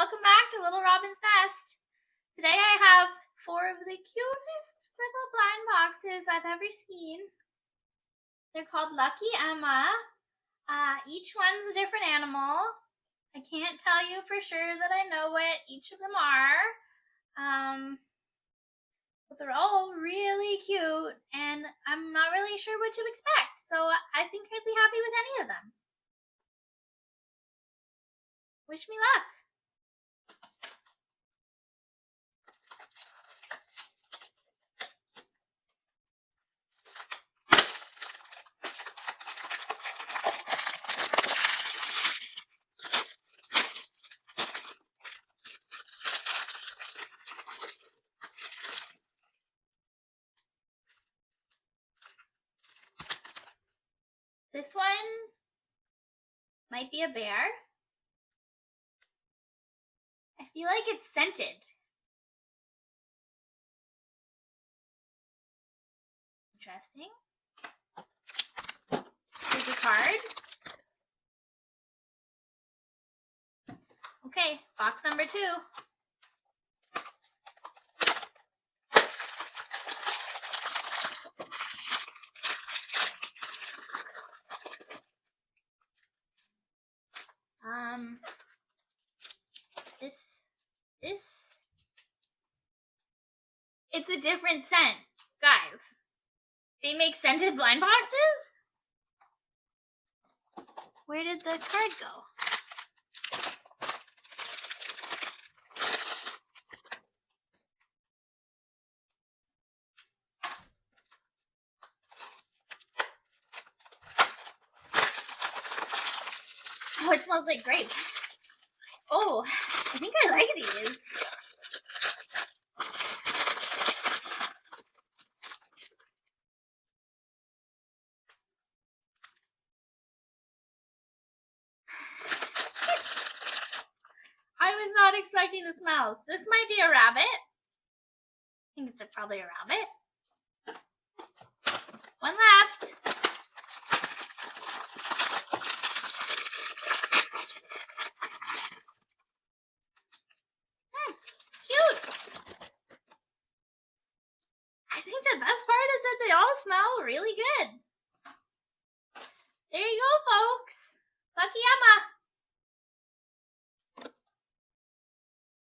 welcome back to Little Robin's Nest. Today I have 4 of the cutest little blind boxes I've ever seen. They're called Lucky Emma. Each one's a different animal. I can't tell you for sure that I know what each of them are. But they're all really cute and I'm not really sure what to expect. So I think I'd be happy with any of them. Wish me luck. This one might be a bear. I feel like it's scented. Interesting. Here's a card. Okay, box number 2. It's a different scent, guys. They make scented blind boxes? Where did the card go? Oh, it smells like grape. Oh, I think I like these. I was not expecting the smells. This might be a rabbit. I think it's probably a rabbit. One left. Cute. I think the best part is that they all smell really good. There you go, folks. Lucky Emma.